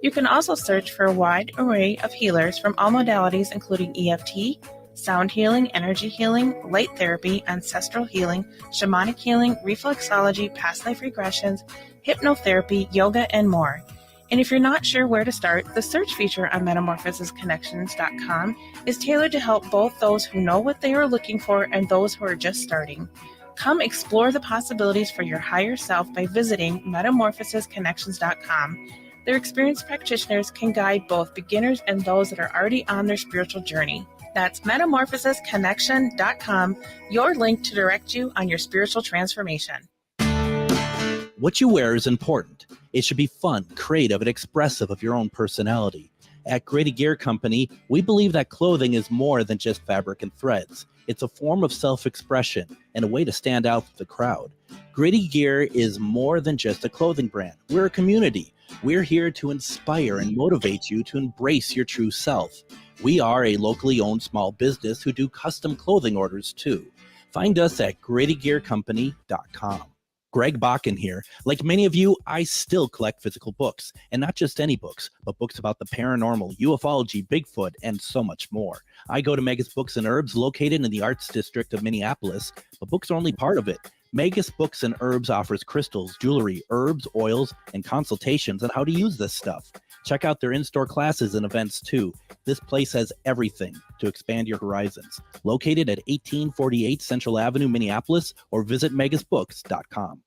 You can also search for a wide array of healers from all modalities, including EFT, sound healing, energy healing, light therapy, ancestral healing, shamanic healing, reflexology, past life regressions, hypnotherapy, yoga, and more. And if you're not sure where to start, the search feature on metamorphosisconnections.com is tailored to help both those who know what they are looking for and those who are just starting. Come explore the possibilities for your higher self by visiting metamorphosisconnections.com. Their experienced practitioners can guide both beginners and those that are already on their spiritual journey. That's metamorphosisconnection.com, your link to direct you on your spiritual transformation. What you wear is important. It should be fun, creative, and expressive of your own personality. At Grady Gear Company, we believe that clothing is more than just fabric and threads. It's a form of self-expression and a way to stand out from the crowd. Grady Gear is more than just a clothing brand. We're a community. We're here to inspire and motivate you to embrace your true self. We are a locally owned small business who do custom clothing orders too. Find us at GradyGearCompany.com. Greg Bakun here. Like many of you, I still collect physical books, and not just any books, but books about the paranormal, ufology, Bigfoot, and so much more. I go to Megas Books and Herbs, located in the Arts District of Minneapolis, but books are only part of it. Megas Books and Herbs offers crystals, jewelry, herbs, oils, and consultations on how to use this stuff. Check out their in-store classes and events too. This place has everything to expand your horizons. Located at 1848 Central Avenue, Minneapolis, or visit megasbooks.com.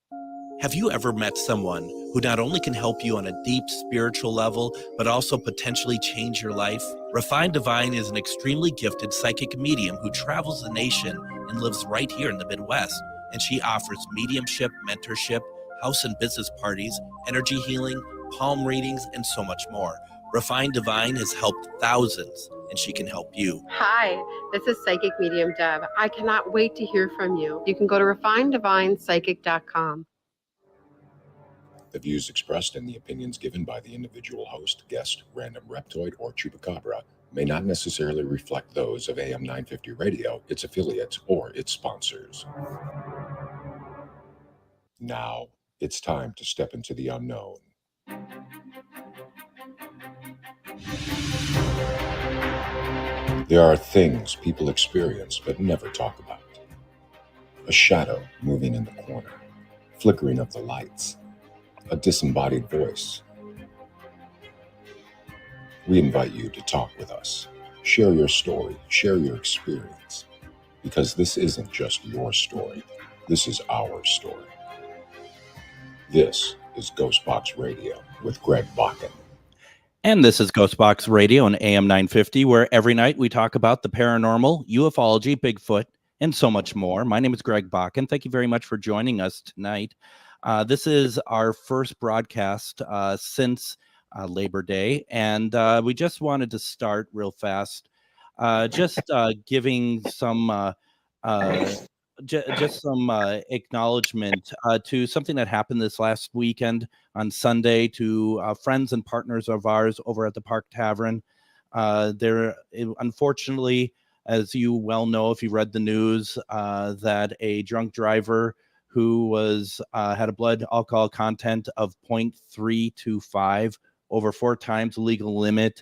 Have you ever met someone who not only can help you on a deep spiritual level, but also potentially change your life? Refined Divine is an extremely gifted psychic medium who travels the nation and lives right here in the Midwest. And she offers mediumship, mentorship, house and business parties, energy healing, palm readings, and so much more. Refined Divine has helped thousands, and she can help you. Hi, this is Psychic Medium Deb. I cannot wait to hear from you. You can go to refineddivinepsychic.com. The views expressed and the opinions given by the individual host, guest, random reptoid, or chupacabra may not necessarily reflect those of AM 950 Radio, its affiliates, or its sponsors. Now, it's time to step into the unknown. There are things people experience but never talk about. A shadow moving in the corner, flickering of the lights, a disembodied voice. We invite you to talk with us. Share your story, share your experience, because this isn't just your story. This is our story. This is GhostBox Radio with Greg Bakun. And this is GhostBox Radio on AM 950, where every night we talk about the paranormal, ufology, Bigfoot, and so much more. My name is Greg Bakun. Thank you very much for joining us tonight. This is our first broadcast since Labor Day, and we just wanted to start real fast, giving some just some acknowledgement to something that happened this last weekend on Sunday to friends and partners of ours over at the Park Tavern. Unfortunately, as you well know, if you read the news, that a drunk driver who was had a blood alcohol content of 0.325, over 4 times the legal limit,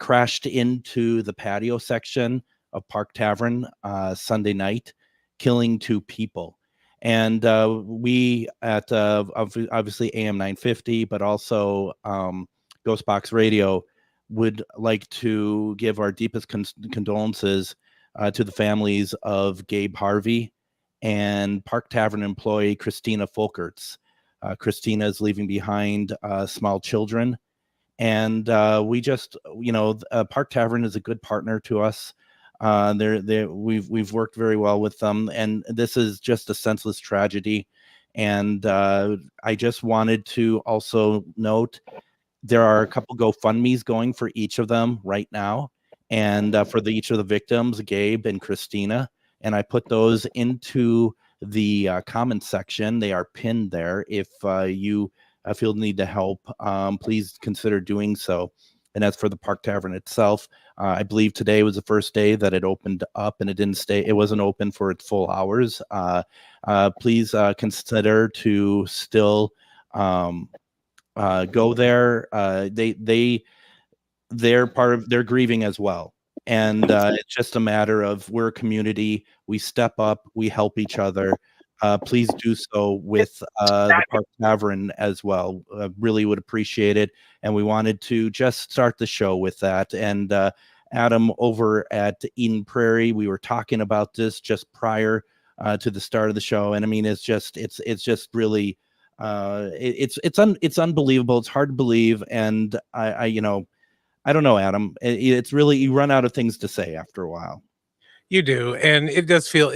crashed into the patio section of Park Tavern Sunday night, killing 2 people. And we at obviously AM 950, but also GhostBox Radio would like to give our deepest condolences to the families of Gabe Harvey and Park Tavern employee Christina Folkerts. Christina is leaving behind small children. And we just, Park Tavern is a good partner to us. We've worked very well with them, and this is just a senseless tragedy. And I just wanted to also note there are a couple GoFundMe's going for each of them right now, and for each of the victims, Gabe and Christina. And I put those into the comment section. They are pinned there. If you feel the need to help, please consider doing so. And as for the Park Tavern itself, I believe today was the first day that it opened up, and it wasn't open for its full hours. Please consider to still Go there. They're part of, they're grieving as well. And it's just a matter of, we're a community. We step up, we help each other. Please do so with the Park Tavern as well. Really would appreciate it. And we wanted to just start the show with that. And Adam, over at Eden Prairie, we were talking about this just prior to the start of the show. And I mean, it's just really, it's unbelievable. It's hard to believe. And I don't know, Adam. It's really, you run out of things to say after a while. You do, and it does feel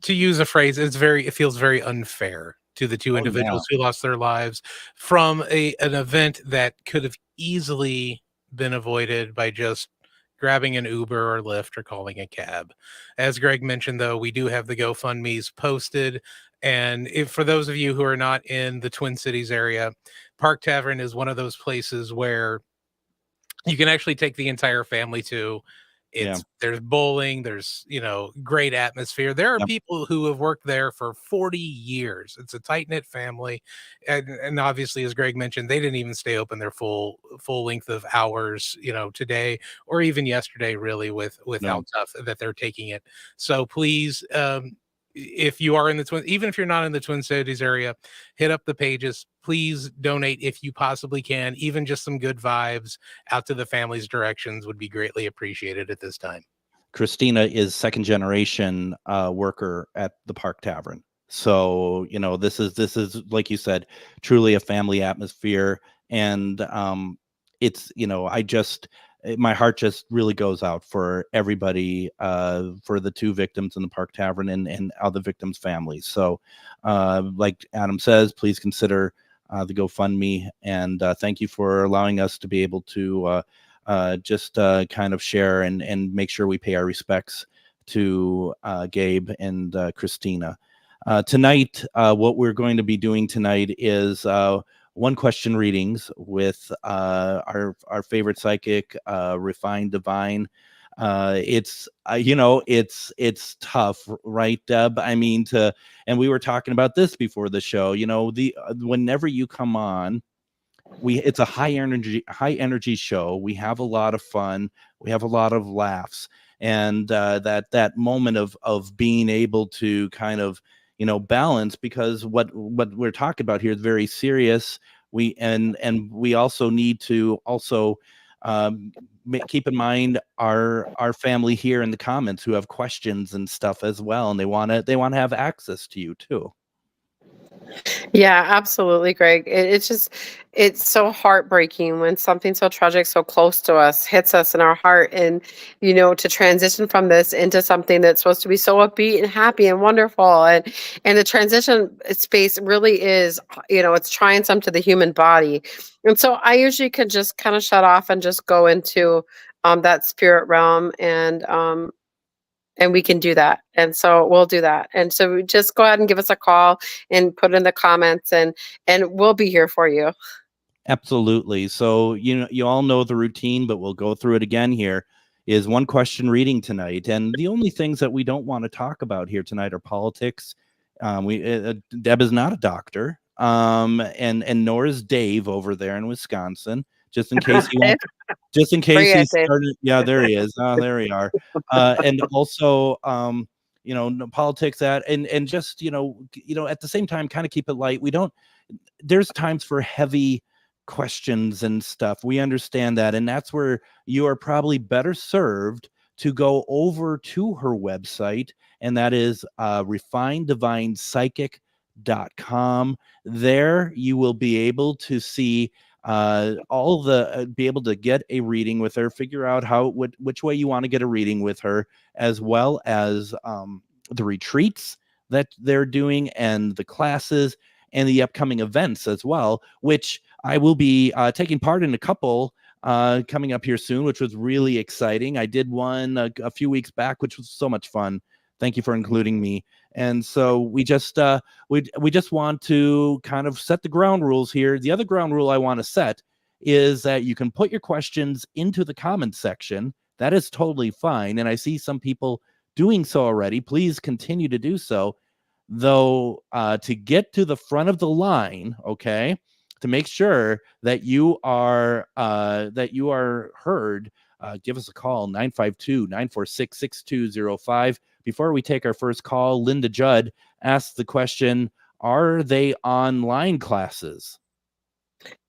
to use a phrase, it feels very unfair to the two individuals who lost their lives from an event that could have easily been avoided by just grabbing an Uber or Lyft or calling a cab. As Greg mentioned, though, we do have the GoFundMe's posted. And for those of you who are not in the Twin Cities area, Park Tavern is one of those places where you can actually take the entire family to. There's bowling, there's great atmosphere. There are people who have worked there for 40 years. It's a tight-knit family, and obviously, as Greg mentioned, they didn't even stay open their full length of hours today or even yesterday, really, with how tough that they're taking it. So please, if you are in even if you're not in the Twin Cities area, hit up the pages. Please donate if you possibly can. Even just some good vibes out to the family's directions would be greatly appreciated at this time. Christina is second generation worker at the Park Tavern. So, this is like you said, truly a family atmosphere. And it's, my heart just really goes out for everybody, for the two victims in the Park Tavern and other victims' families. So like Adam says, please consider the GoFundMe. And thank you for allowing us to be able to just kind of share and make sure we pay our respects to Gabe and Christina. Tonight, what we're going to be doing tonight is one question readings with our favorite psychic, Refined Divine. It's it's tough, right, Deb? I mean, and we were talking about this before the show. Whenever you come on, it's a high energy show. We have a lot of fun. We have a lot of laughs, and that moment of being able to kind of balance, because what we're talking about here is very serious. We also need to keep in mind our family here in the comments who have questions and stuff as well, and they want to have access to you too. Yeah, absolutely, Greg. It's so heartbreaking when something so tragic, so close to us, hits us in our heart. And, to transition from this into something that's supposed to be so upbeat and happy and wonderful. And the transition space really is, it's trying some to the human body. And so I usually can just kind of shut off and just go into that spirit realm, and we can do that. And so we'll do that. And so just go ahead and give us a call and put in the comments, and we'll be here for you. Absolutely. So, you all know the routine, but we'll go through it again here. Is one question reading tonight. And the only things that we don't want to talk about here tonight are politics. Deb is not a doctor. And nor is Dave over there in Wisconsin. Just in case he started. Yeah, there he is. Oh, there we are. And also, politics and just, at the same time, kind of keep it light. There's times for heavy questions and stuff. We understand that. And that's where you are probably better served to go over to her website. And that is refineddivinepsychic.com. There you will be able to see be able to get a reading with her, figure out which way you want to get a reading with her, as well as the retreats that they're doing and the classes and the upcoming events as well, which I will be taking part in a couple coming up here soon, which was really exciting. I did one a few weeks back, which was so much fun. Thank you for including me. And so we just want to kind of set the ground rules here. The other ground rule I want to set is that you can put your questions into the comments section. That is totally fine. And I see some people doing so already. Please continue to do so. Though, to get to the front of the line, okay, to make sure that you are heard, give us a call, 952-946-6205. Before we take our first call, Linda Judd asked the question, are they online classes?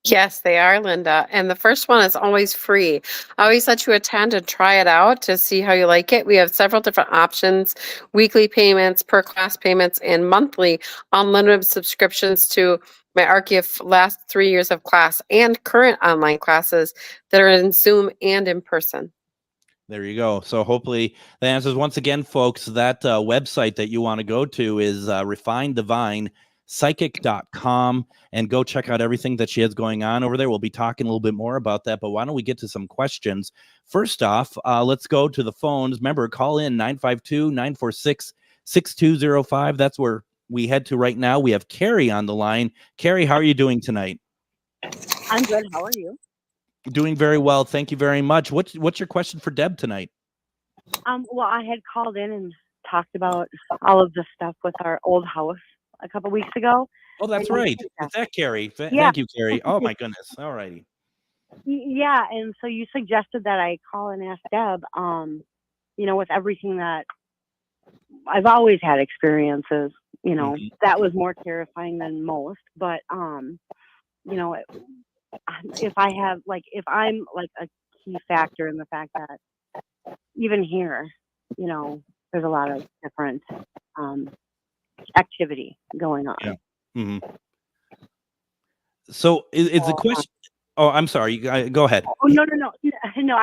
Yes, they are, Linda. And the first one is always free. I always let you attend and try it out to see how you like it. We have several different options, weekly payments, per class payments, and monthly unlimited subscriptions to my Archie last 3 years of class and current online classes that are in Zoom and in person. There you go. So hopefully that answers. Once again, folks, that website that you want to go to is refinedivinepsychic.com, and go check out everything that she has going on over there. We'll be talking a little bit more about that, but why don't we get to some questions? First off, let's go to the phones. Remember, call in 952-946-6205. That's where we head to right now. We have Carrie on the line. Carrie, how are you doing tonight? I'm good. How are you? Doing very well. Thank you very much. What's your question for Deb tonight? Well, I had called in and talked about all of the stuff with our old house a couple weeks ago. Oh, that's right. Is that Carrie? Yeah. Thank you, Carrie. Oh my goodness. All righty. Yeah, and so you suggested that I call and ask Deb, with everything that I've always had experiences, that was more terrifying than most, but if I'm like a key factor in the fact that even here, there's a lot of different activity going on. Yeah. Mm-hmm. So is the question? Oh, I'm sorry. Go ahead. Oh, no. I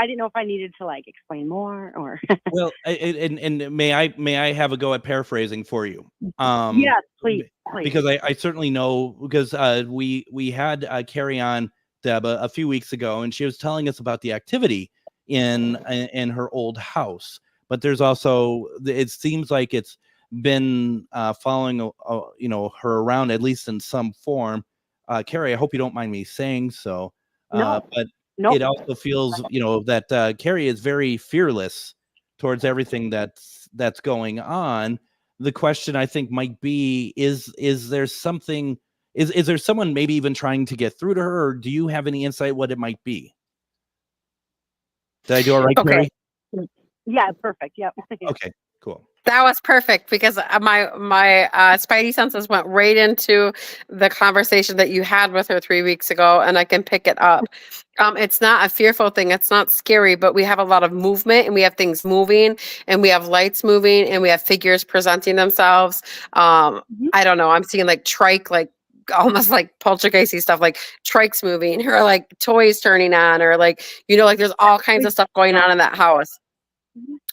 didn't know if I needed to explain more or. Well, and may I have a go at paraphrasing for you? Yes, please. Because I certainly know, because we had Carrie on, Deb, a few weeks ago, and she was telling us about the activity in her old house. But there's also, it seems like it's been following her around, at least in some form. Carrie, I hope you don't mind me saying so. No. But Nope. it also feels, that Carrie is very fearless towards everything that's going on. The question, I think, might be, is there something, is there someone maybe even trying to get through to her, or do you have any insight what it might be? Did I do all right, Okay. Carrie? Yeah, perfect. Yep. Okay, cool. That was perfect, because my spidey senses went right into the conversation that you had with her 3 weeks ago, and I can pick it up. It's not a fearful thing. It's not scary, but we have a lot of movement, and we have things moving, and we have lights moving, and we have figures presenting themselves. I don't know. I'm seeing trike, almost like poltergeisty stuff, like trikes moving, or like toys turning on, or there's all kinds of stuff going on in that house.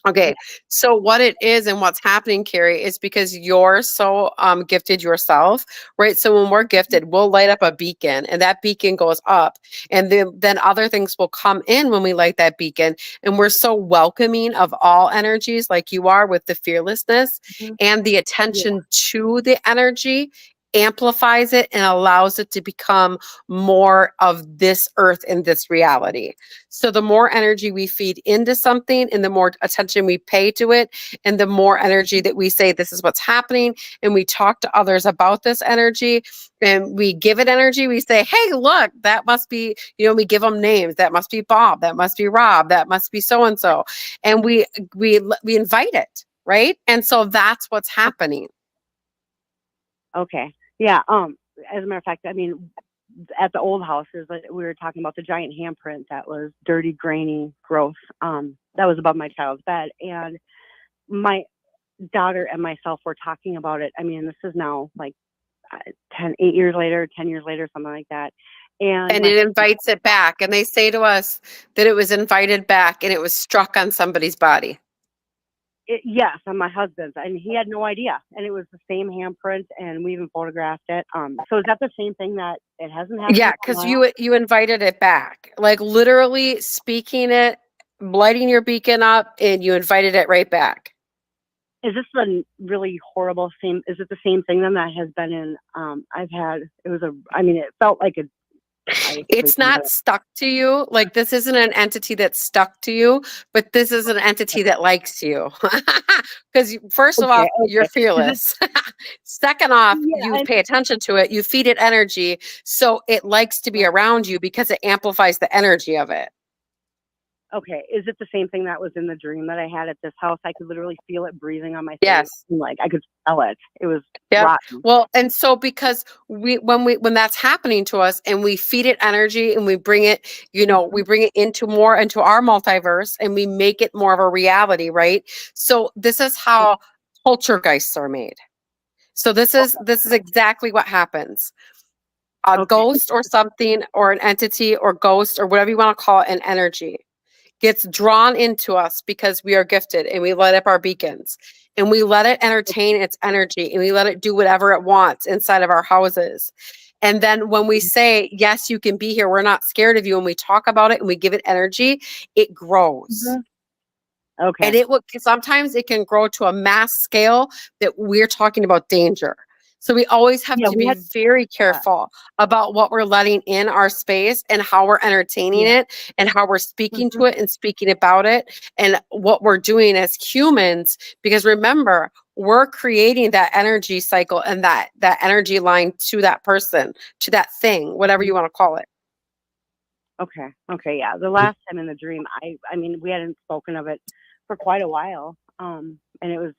Okay, so what it is and what's happening, Carrie, is because you're so gifted yourself, right? So when we're gifted, we'll light up a beacon, and that beacon goes up, and then other things will come in when we light that beacon, and we're so welcoming of all energies, like you are, with the fearlessness and the attention to the energy amplifies it and allows it to become more of this earth and this reality. So the more energy we feed into something, and the more attention we pay to it, and the more energy that we say, this is what's happening, and we talk to others about this energy, and we give it energy, we say, hey, look, that must be, we give them names, that must be Bob, that must be Rob, that must be so and so, and we invite it, right? And so that's what's happening. Okay. Yeah. As a matter of fact, I mean, at the old houses, we were talking about the giant handprint that was dirty, grainy, gross. That was above my child's bed, and my daughter and myself were talking about it. I mean, this is now 10 years later, something like that. And it invites it back. And they say to us that it was invited back, and it was struck on somebody's body. Yes, on my husband's, and he had no idea, and it was the same handprint, and we even photographed it. So is that the same thing that it hasn't happened? Yeah, because you invited it back, like literally speaking it, lighting your beacon up, and you invited it right back. Is this a really horrible same? Is it the same thing then that has been in? It felt like a It's not stuck to you. Like, this isn't an entity that's stuck to you, but this is an entity that likes you. Because first of all, you're fearless. Second off, you pay attention to it, you feed it energy, so it likes to be around you because it amplifies the energy of it. Okay, is it the same thing that was in the dream that I had at this house? I could literally feel it breathing on my face. Yes. Like I could smell it. It was Yeah. rotten. Well, and so because when that's happening to us and we feed it energy and we bring it, we bring it into our multiverse and we make it more of a reality, right? So this is how poltergeists are made. So this is exactly what happens. A ghost or something or an entity or ghost or whatever you want to call it, an energy gets drawn into us because we are gifted and we light up our beacons and we let it entertain its energy and we let it do whatever it wants inside of our houses. And then when we say, yes, you can be here, we're not scared of you, and we talk about it and we give it energy, it grows. Okay. And sometimes it can grow to a mass scale that we're talking about danger. So we always have to be very careful about what we're letting in our space and how we're entertaining it and how we're speaking to it and speaking about it and what we're doing as humans. Because remember, we're creating that energy cycle and that energy line to that person, to that thing, whatever you want to call it. Okay. Yeah. The last time in the dream, I mean, we hadn't spoken of it for quite a while. And it's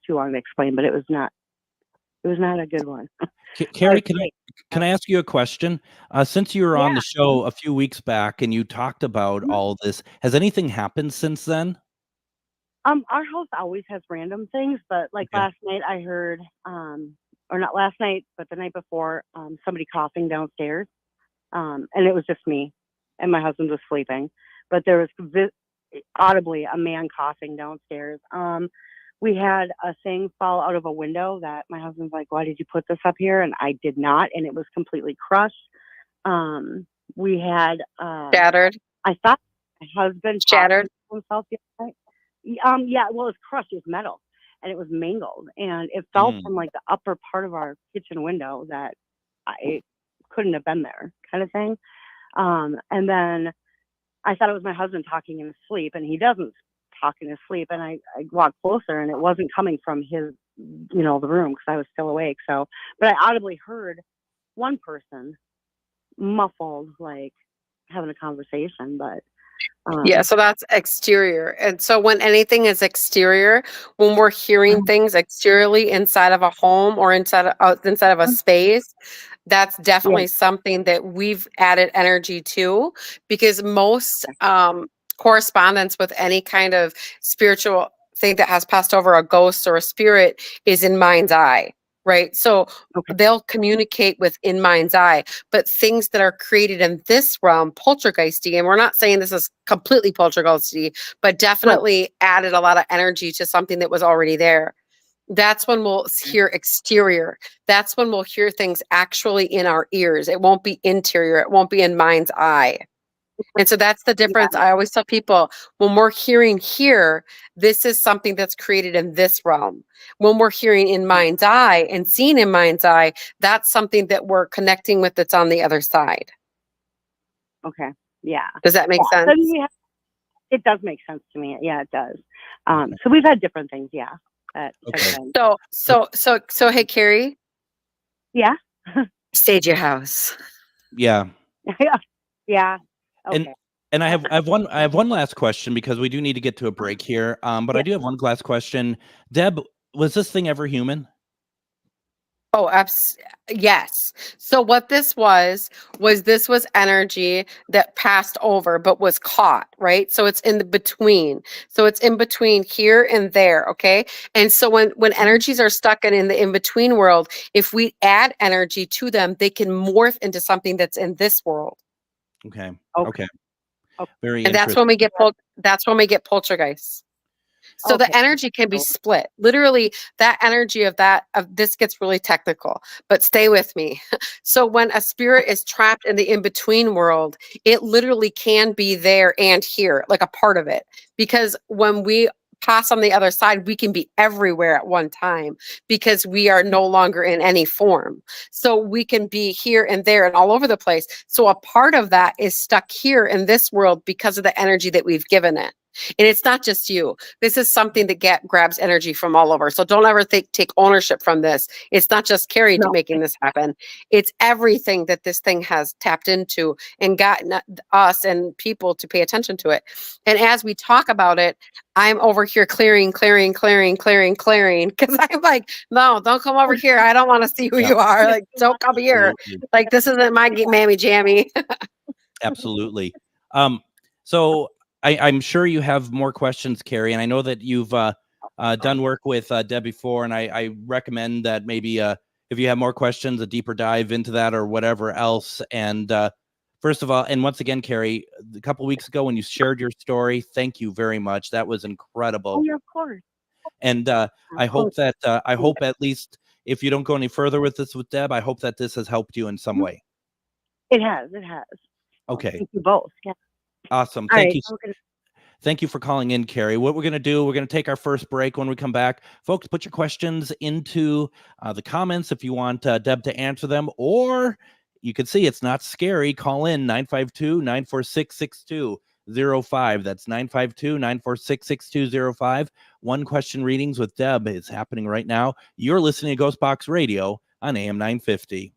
too long to explain, but it was not a good one. Carrie, can I ask you a question? Since you were on the show a few weeks back and you talked about all this, has anything happened since then? Our house always has random things, but like last night I heard, or not last night, but the night before, somebody coughing downstairs. And it was just me and my husband was sleeping, but there was audibly a man coughing downstairs. We had a thing fall out of a window that my husband's like, why did you put this up here? And I did not. And it was completely crushed. We had, shattered. I thought my husband shattered himself the other night. Yeah, well, it was crushed. It was metal and it was mangled and it fell from like the upper part of our kitchen window that I couldn't have been there, kind of thing. And then I thought it was my husband talking in his sleep, and he doesn't talk in his sleep. And I walked closer, and it wasn't coming from his, the room because I was still awake. So, but I audibly heard one person muffled, like having a conversation. But so that's exterior. And so when anything is exterior, when we're hearing things exteriorly inside of a home or inside of a space, that's definitely something that we've added energy to, because most correspondence with any kind of spiritual thing that has passed over, a ghost or a spirit, is in mind's eye. Right. So they'll communicate with in mind's eye, but things that are created in this realm, poltergeisty, and we're not saying this is completely poltergeisty, but definitely added a lot of energy to something that was already there. That's when we'll hear exterior. That's when we'll hear things actually in our ears. It won't be interior. It won't be in mind's eye. And so that's the difference. I always tell people, when we're hearing here, this is something that's created in this realm. When we're hearing in mind's eye and seeing in mind's eye, that's something that we're connecting with that's on the other side. Okay. Yeah. Does that make sense? It does make sense to me. Yeah, it does. So we've had different things. Yeah. So hey, Carrie. Yeah. Stage your house. Yeah. Yeah. Okay. And I have one last question, because we do need to get to a break here. But I do have one last question. Deb, was this thing ever human? Oh, yes. So what this was energy that passed over, but was caught, right? So it's in the between. So it's in between here and there, okay? And so when energies are stuck in the in-between world, if we add energy to them, they can morph into something that's in this world. Okay. And Very interesting. that's when we get poltergeists. So the energy can be split. Literally, that energy of this gets really technical, but stay with me. So when a spirit is trapped in the in-between world, it literally can be there and here, like a part of it. Because when we pass on the other side, we can be everywhere at one time because we are no longer in any form. So we can be here and there and all over the place. So a part of that is stuck here in this world because of the energy that we've given it. And it's not just you. This is something that grabs energy from all over. So don't ever take ownership from this. It's not just Carrie making this happen. It's everything that this thing has tapped into and gotten us and people to pay attention to it. And as we talk about it, I'm over here clearing, because I'm like, no, don't come over here. I don't want to see who you are. Like, don't come here. Like, this isn't my mammy jammy. Absolutely. So I'm sure you have more questions, Carrie, and I know that you've done work with Deb before, and I recommend that maybe if you have more questions, a deeper dive into that or whatever else. And first of all, and once again, Carrie, a couple weeks ago when you shared your story, thank you very much. That was incredible. Oh, yeah, of course. And I hope that at least if you don't go any further with this with Deb, I hope that this has helped you in some way. It has. Okay. Thank you both. Yeah. Awesome. Thank you for calling in, Carrie. What we're going to do, we're going to take our first break. When we come back, folks, put your questions into the comments if you want Deb to answer them, or you can see it's not scary. Call in 952-946-6205. That's 952-946-6205. One question readings with Deb is happening right now. You're listening to GhostBox Radio on AM 950.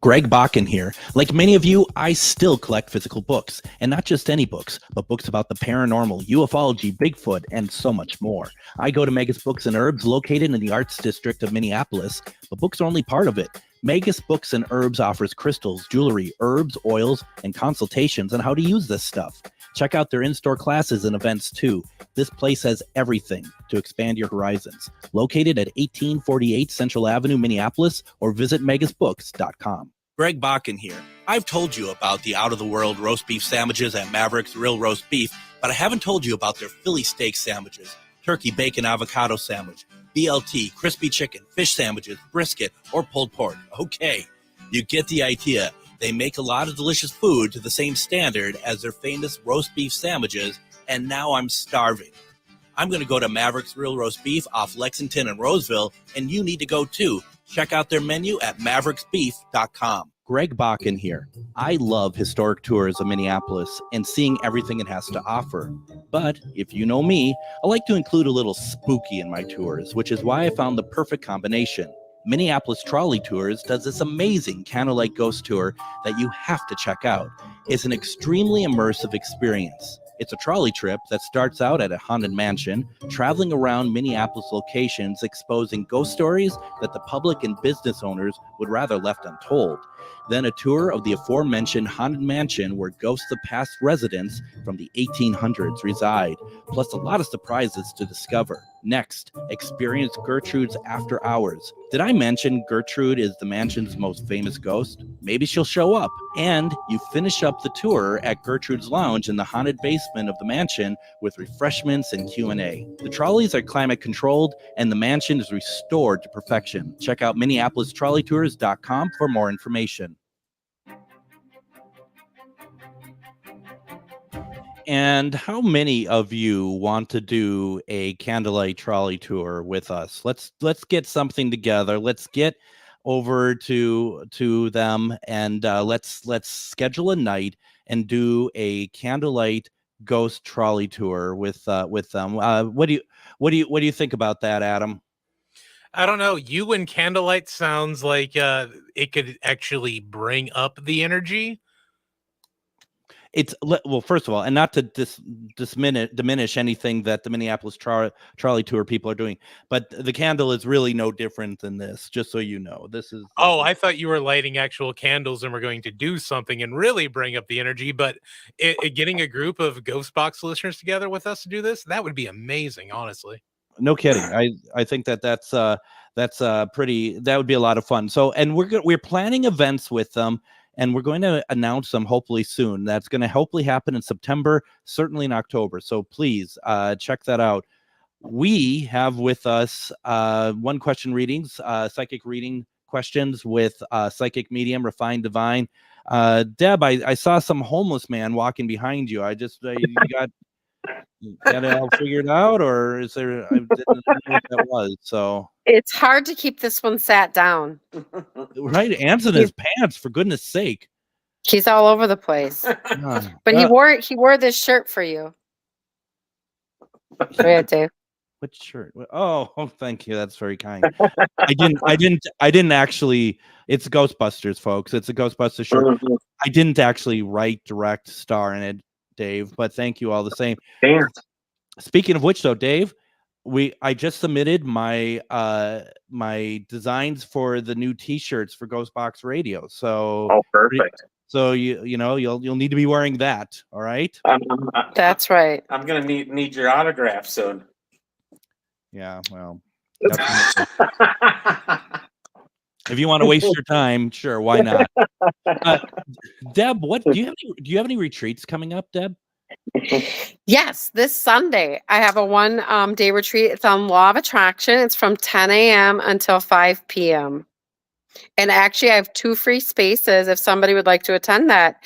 Greg Bakun here. Like many of you, I still collect physical books, and not just any books, but books about the paranormal, ufology, Bigfoot, and so much more. I go to Megas Books and Herbs, located in the Arts District of Minneapolis, but books are only part of it. Megas Books and Herbs offers crystals, jewelry, herbs, oils, and consultations on how to use this stuff. Check out their in-store classes and events too. This place has everything to expand your horizons. Located at 1848 Central Avenue, Minneapolis, or visit megasbooks.com. Greg Bakun here. I've told you about the out-of-the-world roast beef sandwiches at Maverick's Real Roast Beef, but I haven't told you about their Philly steak sandwiches, turkey bacon avocado sandwich, BLT, crispy chicken, fish sandwiches, brisket, or pulled pork. Okay, you get the idea. They make a lot of delicious food to the same standard as their famous roast beef sandwiches, and now I'm starving. I'm going to go to Maverick's Real Roast Beef off Lexington and Roseville, and you need to go too. Check out their menu at mavericksbeef.com. Greg Bakun here. I love historic tours of Minneapolis and seeing everything it has to offer. But if you know me, I like to include a little spooky in my tours, which is why I found the perfect combination. Minneapolis Trolley Tours does this amazing candlelight ghost tour that you have to check out. It's an extremely immersive experience. It's a trolley trip that starts out at a haunted mansion, traveling around Minneapolis locations, exposing ghost stories that the public and business owners would rather left untold. Then a tour of the aforementioned haunted mansion where ghosts of past residents from the 1800s reside, plus a lot of surprises to discover. Next, experience Gertrude's After Hours. Did I mention Gertrude is the mansion's most famous ghost? Maybe she'll show up. And you finish up the tour at Gertrude's Lounge in the haunted basement of the mansion with refreshments and Q&A. The trolleys are climate controlled and the mansion is restored to perfection. Check out MinneapolisTrolleyTours.com for more information. And how many of you want to do a candlelight trolley tour with us? Let's get something together. Let's get over to them and let's schedule a night and do a candlelight ghost trolley tour with them. What do you think about that, Adam? I don't know. You and candlelight sounds like it could actually bring up the energy. It's well, first of all, and not to diminish anything that the Minneapolis trolley tour people are doing, but the candle is really no different than this. Just so you know, this is. Oh, I thought you were lighting actual candles and we're going to do something and really bring up the energy. But getting a group of GhostBox listeners together with us to do this, that would be amazing. Honestly, no kidding. I think that's pretty. That would be a lot of fun. So, and we're planning events with them. And we're going to announce them hopefully soon. That's going to hopefully happen in September, certainly in October. So please check that out. We have with us one question readings, psychic reading questions with psychic medium, refined divine. Deb, I saw some homeless man walking behind you. You got it all figured out, or is there? I didn't know what that was. So It's hard to keep this one sat down. right, Am's in his pants, for goodness sake. He's all over the place. But he wore this shirt for you. Go ahead, Dave. What shirt? Oh, thank you. That's very kind. I didn't actually. It's Ghostbusters, folks. It's a Ghostbusters shirt. I didn't actually write direct star in it, Dave, but thank you all the same. Damn. Speaking of which, though, Dave, I just submitted my my designs for the new T-shirts for GhostBox Radio. So perfect. So you'll need to be wearing that. All right. That's right. I'm gonna need your autograph soon. Yeah. Well. If you want to waste your time, sure, why not? Deb, do you have any retreats coming up, Deb? Yes, this Sunday I have a day retreat. It's on Law of Attraction. It's from 10 a.m. until 5 p.m. And actually, I have 2 free spaces if somebody would like to attend that.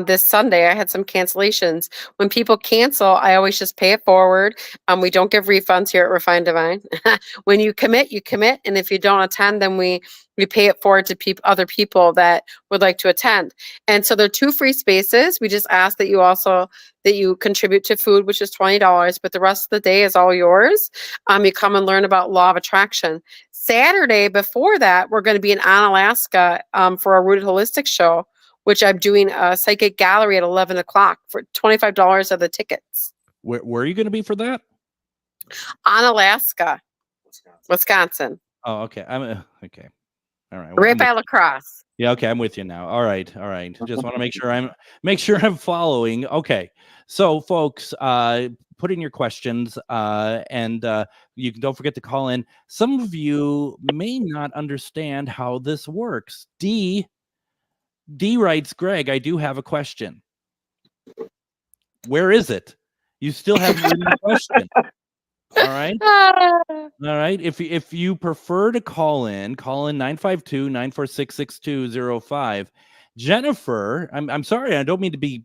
This Sunday, I had some cancellations. When people cancel, I always just pay it forward. We don't give refunds here at Refined Divine. When you commit, you commit. And if you don't attend, then we pay it forward to other people that would like to attend. And so there are 2 free spaces. We just ask that you contribute to food, which is $20, but the rest of the day is all yours. You come and learn about Law of Attraction. Saturday before that, we're going to be in Alaska for a Rooted Holistic show, which I'm doing a psychic gallery at 11 o'clock for $25 of the tickets. Where are you going to be for that? On Alaska, Wisconsin. Oh, okay. Okay. All right. Right by La Crosse. Yeah. Okay. I'm with you now. All right. Just want to make sure I'm following. Okay. So, folks, put in your questions, and you can don't forget to call in. Some of you may not understand how this works. D writes, Greg, I do have a question. Where is it? You still haven't written the question. All right. All right. If you prefer to call in 952-946-6205. Jennifer, I'm sorry, I don't mean to be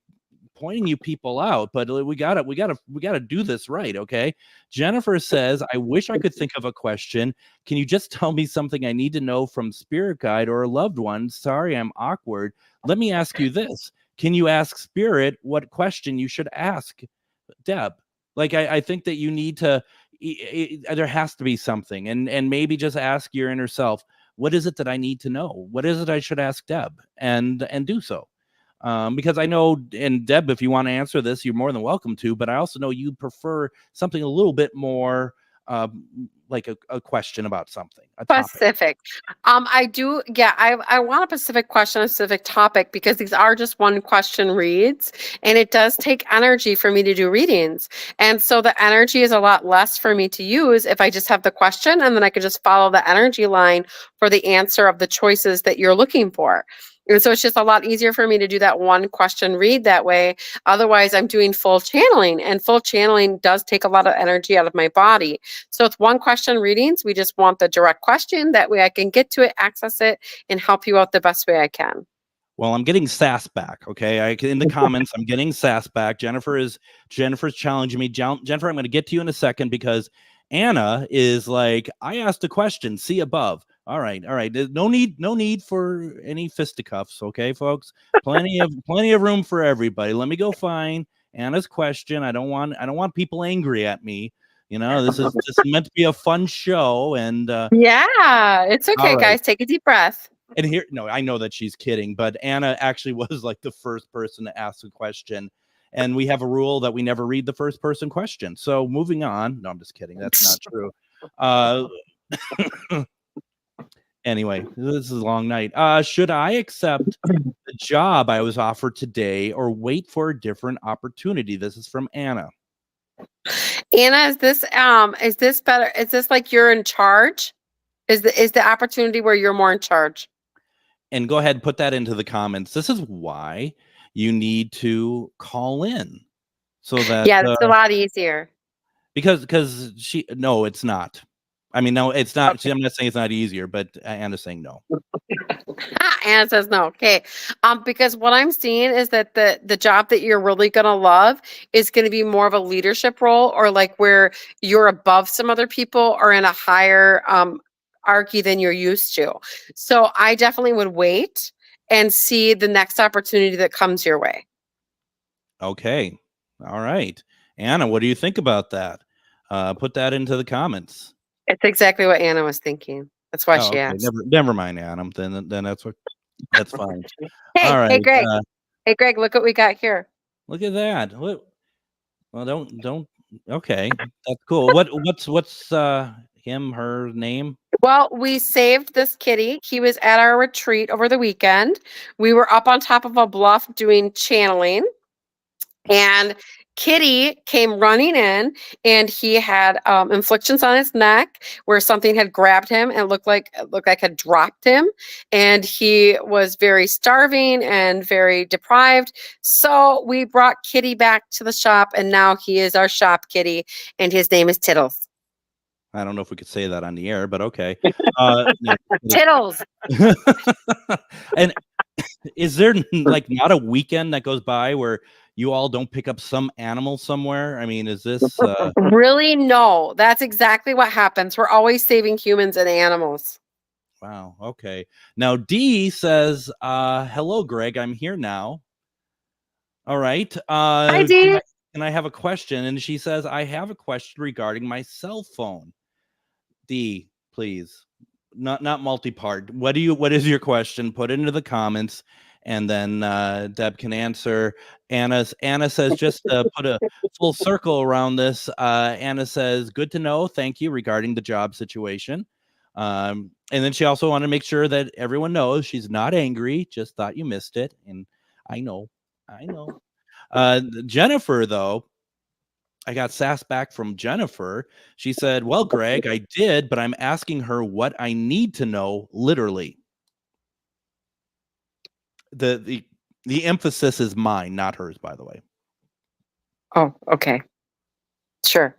pointing you people out, but we gotta do this right. Okay. Jennifer says, I wish I could think of a question. Can you just tell me something I need to know from spirit guide or a loved one? Sorry, I'm awkward. Let me ask you this. Can you ask spirit what question you should ask Deb? Like, I think that you need to, there has to be something, and maybe just ask your inner self, what is it that I need to know? What is it I should ask Deb? And do so. Because I know, and Deb, if you want to answer this, you're more than welcome to, but I also know you prefer something a little bit more like a question about something. Specific. I do. Yeah, I want a specific question, a specific topic, because these are just one question reads, and it does take energy for me to do readings. And so the energy is a lot less for me to use if I just have the question, and then I could just follow the energy line for the answer of the choices that you're looking for. And so it's just a lot easier for me to do that one question read that way. Otherwise, I'm doing full channeling, and full channeling does take a lot of energy out of my body. So with one question readings, we just want the direct question. That way I can get to it, access it, and help you out the best way I can. Well, I'm getting sass back. Okay. In the comments, I'm getting sass back. Jennifer's challenging me. Jennifer, I'm going to get to you in a second, because Anna is like, I asked a question, see above. All right. No need for any fisticuffs. Okay, folks. Plenty of room for everybody. Let me go find Anna's question. I don't want people angry at me. This is meant to be a fun show. And yeah, it's okay, guys. Take a deep breath. And here, no, I know that she's kidding, but Anna actually was like the first person to ask a question. And we have a rule that we never read the first person question. So moving on. No, I'm just kidding. That's not true. Anyway, this is a long night. Should I accept the job I was offered today or wait for a different opportunity? This is from Anna. Anna, is this better? Is this like you're in charge? Is the opportunity where you're more in charge? And go ahead and put that into the comments. This is why you need to call in, so that it's a lot easier. Because no, it's not. I mean, no, it's not. I'm not saying it's not easier, but Anna's saying no. Anna says no. Okay. Because what I'm seeing is that the job that you're really gonna love is gonna be more of a leadership role, or like where you're above some other people or in a higher archy than you're used to. So I definitely would wait and see the next opportunity that comes your way. Okay. All right. Anna, what do you think about that? Put that into the comments. It's exactly what Anna was thinking. That's why she okay. asked. Never mind, Anna. Then that's fine. Hey, All right. hey, Greg. Hey, Greg, look what we got here. Look at that. What? Well, don't. Okay, that's cool. What's him, her name? Well, we saved this kitty. He was at our retreat over the weekend. We were up on top of a bluff doing channeling, and Kitty came running in, and he had inflictions on his neck where something had grabbed him and looked like had dropped him, and he was very starving and very deprived. So we brought Kitty back to the shop, and now he is our shop kitty, and his name is Tittles. I don't know if we could say that on the air, but okay. Tittles. And is there like not a weekend that goes by where you all don't pick up some animal somewhere? I mean, is this really? No, that's exactly what happens. We're always saving humans and animals. Wow. Okay. Now D says, hello, Greg. I'm here now. All right. Hi, D. And I have a question. And she says, I have a question regarding my cell phone. D, please. Not multi-part. What is your question? Put it into the comments, and then Deb can answer. Anna says, just put a full circle around this. Anna says, good to know. Thank you regarding the job situation. And then she also wanted to make sure that everyone knows she's not angry. Just thought you missed it. And I know. Jennifer, though, I got sass back from Jennifer. She said, well, Greg, I did, but I'm asking her what I need to know, literally. The emphasis is mine, not hers, by the way. Oh, okay. Sure.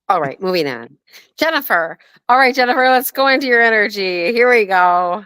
All right, moving on. Jennifer. All right, Jennifer, let's go into your energy. Here we go.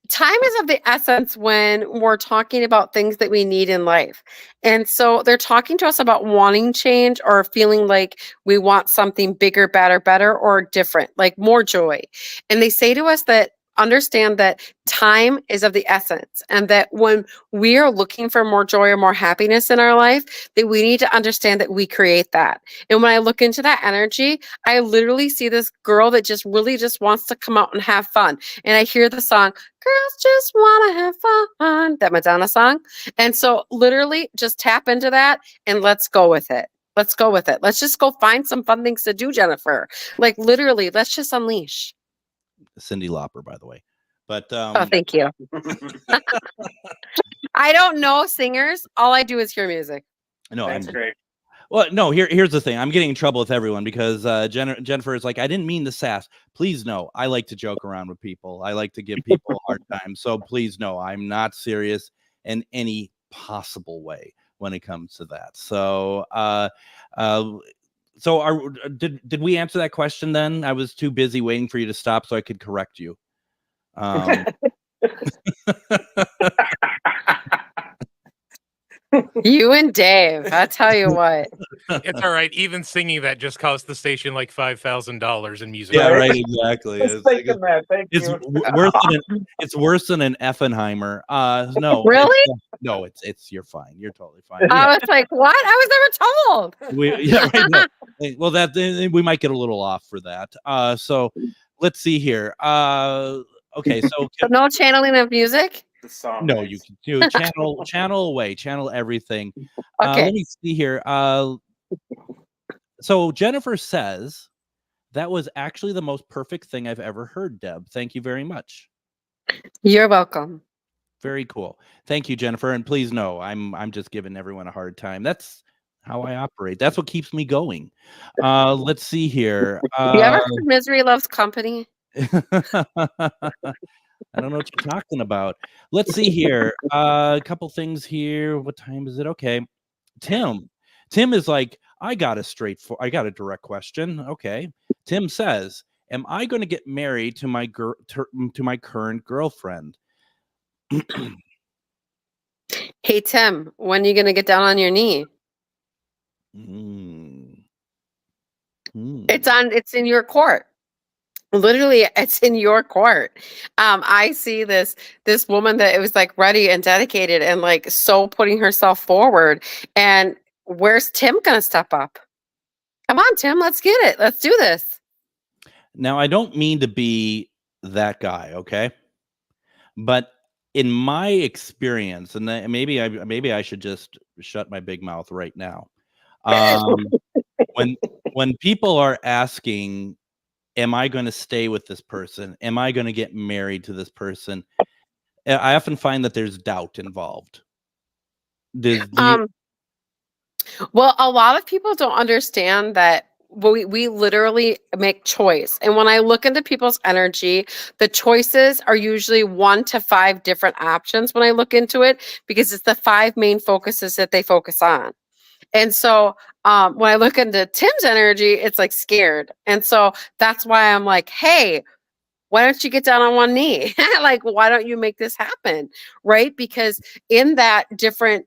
Time is of the essence when we're talking about things that we need in life. And so they're talking to us about wanting change or feeling like we want something bigger, better, or different, like more joy. And they say to us that understand that time is of the essence, and that when we are looking for more joy or more happiness in our life, that we need to understand that we create that. And when I look into that energy, I literally see this girl that just really just wants to come out and have fun. And I hear the song, girls just want to have fun, that Madonna song. And so literally just tap into that and let's go with it. Let's go with it. Let's just go find some fun things to do, Jennifer. Like literally, let's just unleash. Cyndi Lauper, by the way. But oh, thank you. I don't know singers. All I do is hear music. No, That's great. Well, no, here's the thing. I'm getting in trouble with everyone because Jennifer is like, I didn't mean the sass. Please know, I like to joke around with people. I like to give people a hard time. So please know, I'm not serious in any possible way when it comes to that. So did we answer that question then? I was too busy waiting for you to stop so I could correct you. You and Dave, I tell you what. It's all right. Even singing that just cost the station like $5,000 in music. Yeah, right. Exactly. It's worse than an Effenheimer. No, really? No, it's you're fine. You're totally fine. I was like, what? I was never told. Right. No. Well, that we might get a little off for that. So let's see here. Okay, so no channeling of music. No, you can do channel away, channel everything. Okay. Let me see here. So Jennifer says that was actually the most perfect thing I've ever heard, Deb. Thank you very much. You're welcome. Very cool. Thank you, Jennifer. And please know, I'm just giving everyone a hard time. That's how I operate. That's what keeps me going. Let's see here. You ever heard Misery Loves Company? I don't know what you're talking about. Let's see here. A couple things here. What time is it? Okay. Tim is like, I got a direct question. Okay. Tim says, am I going to get married to my current girlfriend? Hey, Tim, when are you going to get down on your knee? It's in your court. Literally, it's in your court. I see this woman that it was like ready and dedicated and like so putting herself forward. And where's Tim going to step up? Come on, Tim, let's get it. Let's do this. Now, I don't mean to be that guy, okay? But in my experience, and maybe I should just shut my big mouth right now. When people are asking, am I going to stay with this person? Am I going to get married to this person? I often find that there's doubt involved. Well, a lot of people don't understand that we literally make choice. And when I look into people's energy, the choices are usually 1 to 5 different options when I look into it, because it's the 5 main focuses that they focus on. And so when I look into Tim's energy, it's like scared. And so that's why I'm like, hey, why don't you get down on one knee? Like, why don't you make this happen? Right? Because in that different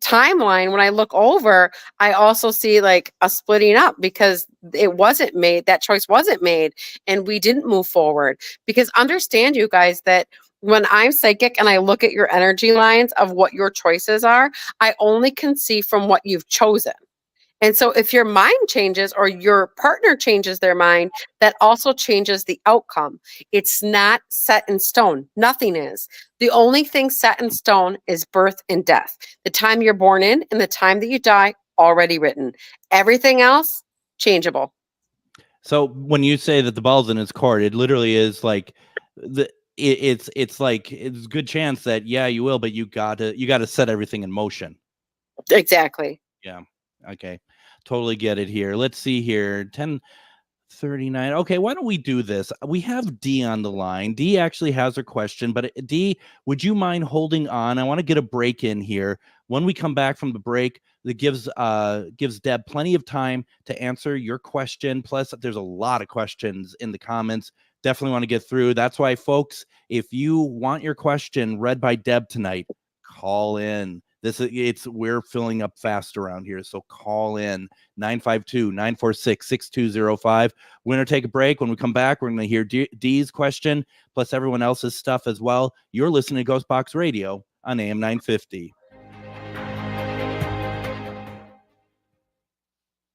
timeline, when I look over, I also see like a splitting up, because that choice wasn't made, and we didn't move forward. Because understand, you guys, that when I'm psychic and I look at your energy lines of what your choices are, I only can see from what you've chosen. And so if your mind changes or your partner changes their mind, that also changes the outcome. It's not set in stone. Nothing is. The only thing set in stone is birth and death. The time you're born in and the time that you die, already written. Everything else, changeable. So when you say that the ball's in his court, it literally is like it's like it's a good chance that you will, but you gotta set everything in motion. Exactly. Yeah. Okay. Totally get it here. Let's see here. 10:39. Okay, why don't we do this? We have Dee on the line. Dee actually has her question, but Dee, would you mind holding on? I want to get a break in here. When we come back from the break, that gives Deb plenty of time to answer your question. Plus, there's a lot of questions in the comments. Definitely want to get through. That's why, folks, if you want your question read by Deb tonight, call in. We're filling up fast around here, so call in 952-946-6205. We're going to take a break. When we come back, we're going to hear Dee's question plus everyone else's stuff as well. You're listening to GhostBox Radio on AM 950.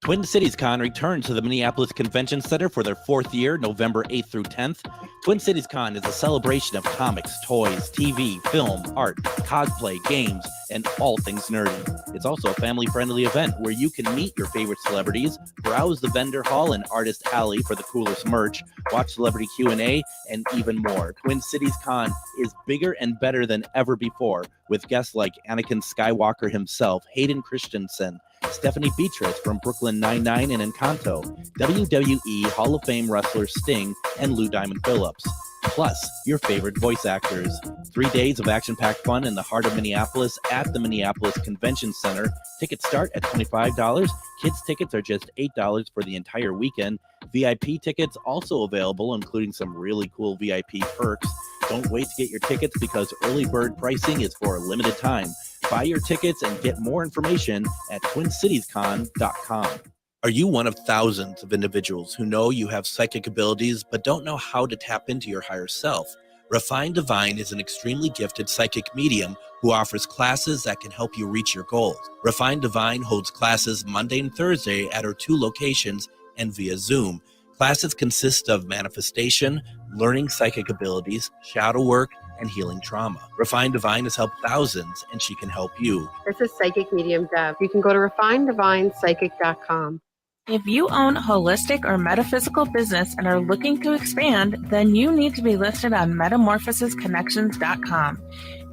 Twin Cities Con returns to the Minneapolis Convention Center for their 4th year, November 8th through 10th. Twin Cities Con is a celebration of comics, toys, TV, film, art, cosplay, games, and all things nerdy. It's also a family-friendly event where you can meet your favorite celebrities, browse the vendor hall and artist alley for the coolest merch, watch celebrity Q&A, and even more. Twin Cities Con is bigger and better than ever before, with guests like Anakin Skywalker himself, Hayden Christensen, Stephanie Beatrice from Brooklyn Nine-Nine and Encanto, WWE Hall of Fame wrestler Sting, and Lou Diamond Phillips. Plus, your favorite voice actors. 3 days of action-packed fun in the heart of Minneapolis at the Minneapolis Convention Center. Tickets start at $25. Kids tickets are just $8 for the entire weekend. VIP tickets also available, including some really cool VIP perks. Don't wait to get your tickets because early bird pricing is for a limited time. Buy your tickets and get more information at TwinCitiesCon.com. Are you one of thousands of individuals who know you have psychic abilities but don't know how to tap into your higher self? Refined Divine is an extremely gifted psychic medium who offers classes that can help you reach your goals. Refined Divine holds classes Monday and Thursday at her 2 locations and via Zoom. Classes consist of manifestation, learning psychic abilities, shadow work, and healing trauma. Refined Divine has helped thousands, and she can help you. This is Psychic Medium Deb. You can go to refinedivinepsychic.com. If you own a holistic or metaphysical business and are looking to expand, then you need to be listed on metamorphosisconnections.com.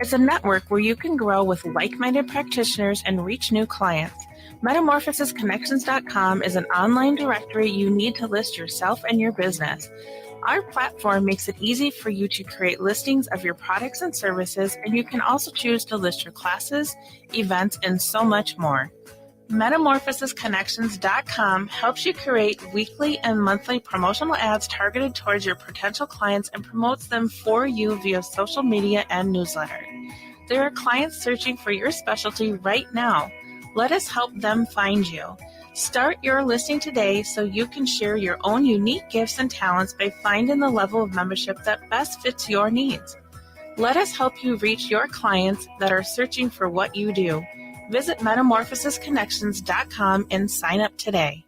It's a network where you can grow with like-minded practitioners and reach new clients. Metamorphosisconnections.com is an online directory you need to list yourself and your business. Our platform makes it easy for you to create listings of your products and services, and you can also choose to list your classes, events, and so much more. MetamorphosisConnections.com helps you create weekly and monthly promotional ads targeted towards your potential clients and promotes them for you via social media and newsletter. There are clients searching for your specialty right now. Let us help them find you. Start your listing today so you can share your own unique gifts and talents by finding the level of membership that best fits your needs. Let us help you reach your clients that are searching for what you do. Visit MetamorphosisConnections.com and sign up today.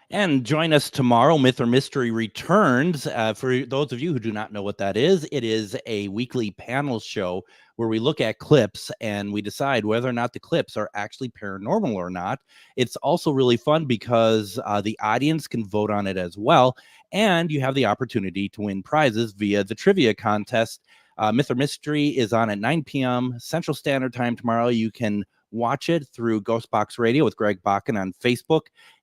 And join us tomorrow. Myth or Mystery returns. For those of you who do not know what that is, it is a weekly panel show where we look at clips and we decide whether or not the clips are actually paranormal or not. It's also really fun because the audience can vote on it as well. And you have the opportunity to win prizes via the trivia contest. Myth or Mystery is on at 9 p.m. Central Standard Time tomorrow. You can watch it through GhostBox Radio with Greg Bakun on Facebook.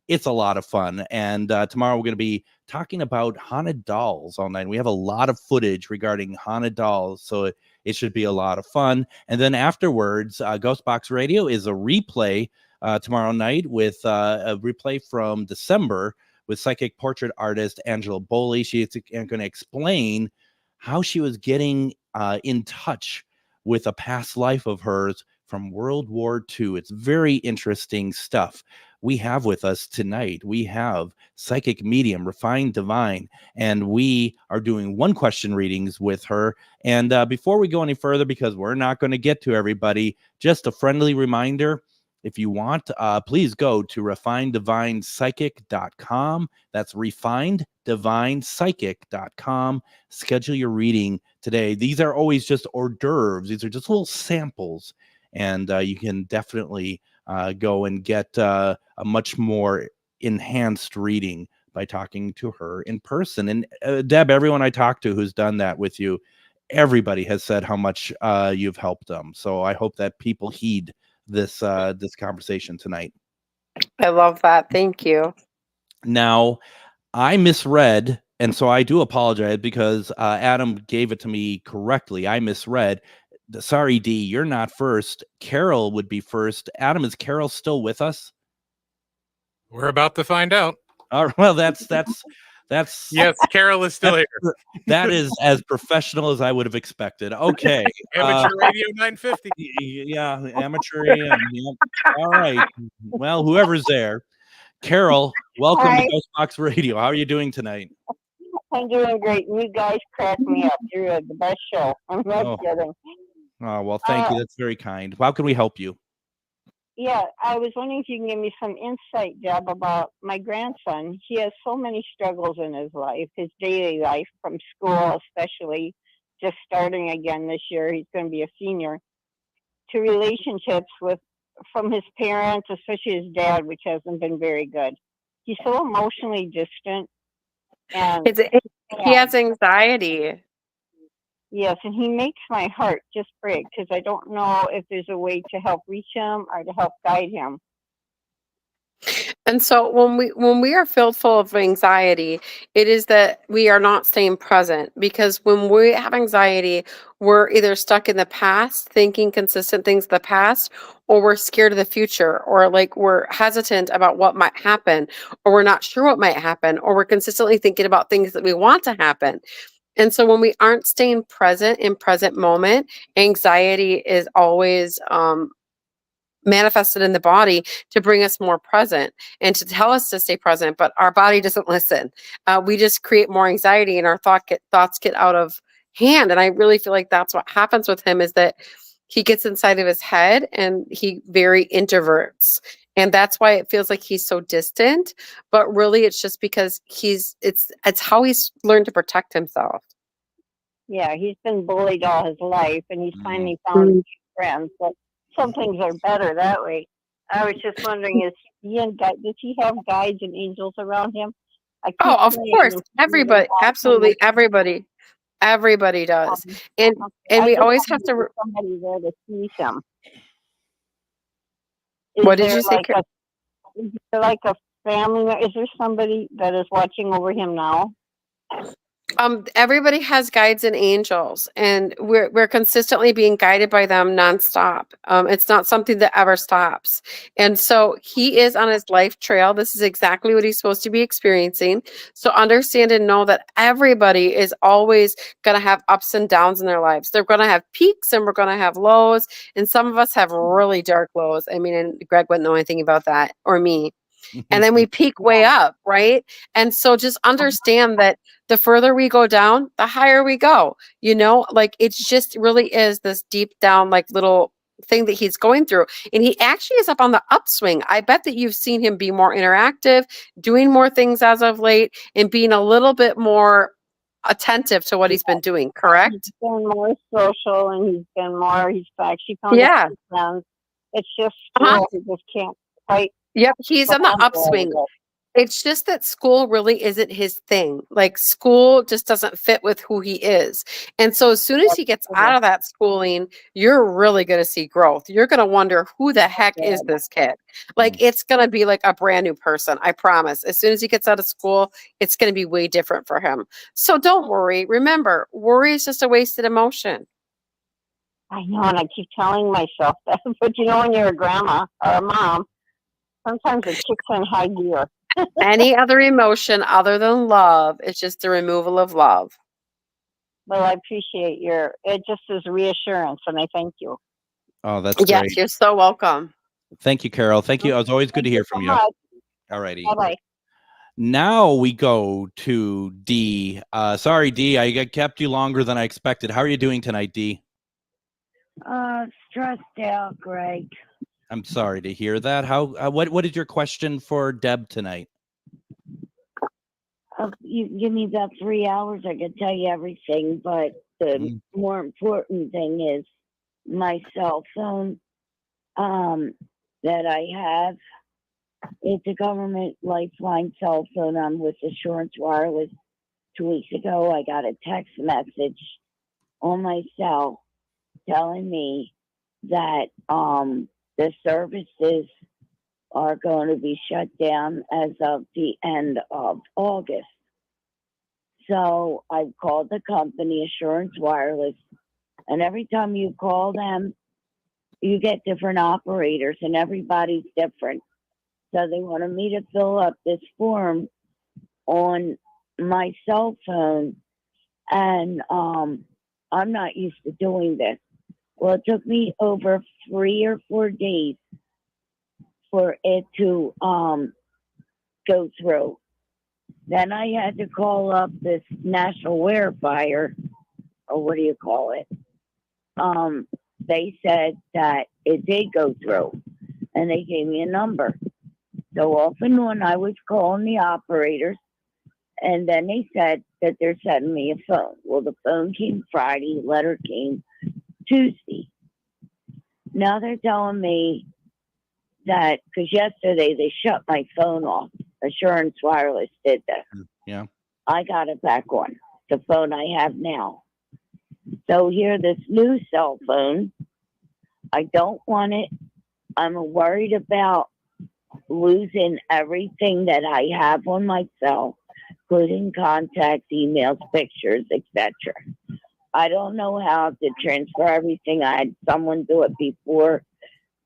It's a lot of fun. And tomorrow we're going to be talking about haunted dolls all night. We have a lot of footage regarding haunted dolls, so it should be a lot of fun. And then afterwards, GhostBox Radio is a replay tomorrow night with a replay from December with psychic portrait artist Angela Boley. She is going to explain how she was getting in touch with a past life of hers from World War II. It's very interesting stuff. We have with us tonight, we have psychic medium, Refined Divine, and we are doing one question readings with her. And before we go any further, because we're not going to get to everybody, just a friendly reminder, if you want, please go to refineddivinepsychic.com. That's refineddivinepsychic.com. Schedule your reading today. These are always just hors d'oeuvres. These are just little samples. And you can definitely go and get a much more enhanced reading by talking to her in person. And Deb, everyone I talked to who's done that with you, everybody has said how much you've helped them. So I hope that people heed this conversation tonight. I love that. Thank you. Now, I misread, and so I do apologize because Adam gave it to me correctly. I misread. Sorry, D, you're not first. Carol would be first. Adam, is Carol still with us? We're about to find out. Well, that's yes, Carol is still here. That is as professional as I would have expected. Okay. Amateur Radio 950. Yeah, amateur AM. Yeah. All right. Well, whoever's there. Carol, welcome Hi. to GhostBox Radio. How are you doing tonight? I'm doing great. You guys crack me up. You're the best show. I'm not kidding. Oh, well, thank you. That's very kind. How can we help you? Yeah, I was wondering if you can give me some insight, Deb, about my grandson. He has so many struggles in his life, his daily life, from school especially, just starting again this year. He's going to be a senior. To relationships from his parents, especially his dad, which hasn't been very good. He's so emotionally distant. And he has anxiety. Yes, and he makes my heart just break because I don't know if there's a way to help reach him or to help guide him. And so when we are filled full of anxiety, it is that we are not staying present, because when we have anxiety, we're either stuck in the past, thinking consistent things of the past, or we're scared of the future, or like we're hesitant about what might happen, or we're not sure what might happen, or we're consistently thinking about things that we want to happen. And so when we aren't staying present in present moment, anxiety is always manifested in the body to bring us more present and to tell us to stay present, but our body doesn't listen. We just create more anxiety, and our thoughts get out of hand. And I really feel like that's what happens with him, is that he gets inside of his head and he very introverts. And that's why it feels like he's so distant, but really it's just because it's how he's learned to protect himself. Yeah, he's been bullied all his life, and he's finally found friends. But some things are better that way. I was just wondering, does he have guides and angels around him? Oh, of course. Everybody, absolutely everybody. Everybody does. And we always have to somebody there to see him. What did you say? Is there like a family? Is there somebody that is watching over him now? Everybody has guides and angels, and we're consistently being guided by them nonstop. It's not something that ever stops. And so he is on his life trail. This is exactly what he's supposed to be experiencing. So understand and know that everybody is always going to have ups and downs in their lives. They're going to have peaks and we're going to have lows. And some of us have really dark lows. I mean, and Greg wouldn't know anything about that, or me. And then we peak way up, right? And so just understand that the further we go down, the higher we go. You know, like it's just really is this deep down, like little thing that he's going through. And he actually is up on the upswing. I bet that you've seen him be more interactive, doing more things as of late, and being a little bit more attentive to what he's been doing, correct? He's been more social, and he's actually found Yeah. a few friends. It's just Uh-huh. school. He just can't quite. Yep, he's on the upswing. It's just that school really isn't his thing. Like school just doesn't fit with who he is. And so as soon as he gets out of that schooling, you're really going to see growth. You're going to wonder, who the heck is this kid? Like it's going to be like a brand new person. I promise. As soon as he gets out of school, it's going to be way different for him. So don't worry. Remember, worry is just a wasted emotion. I know, and I keep telling myself that. But you know, when you're a grandma or a mom, sometimes it kicks in high gear. Any other emotion other than love is just the removal of love. Well, I appreciate it just is reassurance, and I thank you. Oh, that's yes, great. You're so welcome. Thank you, Carol. Thank you. It was always good to hear from you. All righty. Bye-bye. Now we go to Dee. Sorry, Dee, I kept you longer than I expected. How are you doing tonight, Dee? Stressed out, Greg. I'm sorry to hear that. How? What is your question for Deb tonight? You give me about 3 hours, I could tell you everything, but the more important thing is my cell phone that I have. It's a government lifeline cell phone. I'm with Assurance Wireless. 2 weeks ago, I got a text message on my cell telling me that the services are going to be shut down as of the end of August. So I've called the company, Assurance Wireless, and every time you call them, you get different operators, and everybody's different. So they wanted me to fill up this form on my cell phone, and I'm not used to doing this. Well, it took me over 3 or 4 days for it to go through. Then I had to call up this national verifier, or what do you call it? They said that it did go through, and they gave me a number. So off and on, I was calling the operators, and then they said that they're sending me a phone. Well, the phone came Friday, letter came Tuesday. Now they're telling me that, because yesterday they shut my phone off. Assurance Wireless did that. Yeah. I got it back on, the phone I have now. So here, this new cell phone, I don't want it. I'm worried about losing everything that I have on my cell, including contacts, emails, pictures, etc. I don't know how to transfer everything. I had someone do it before.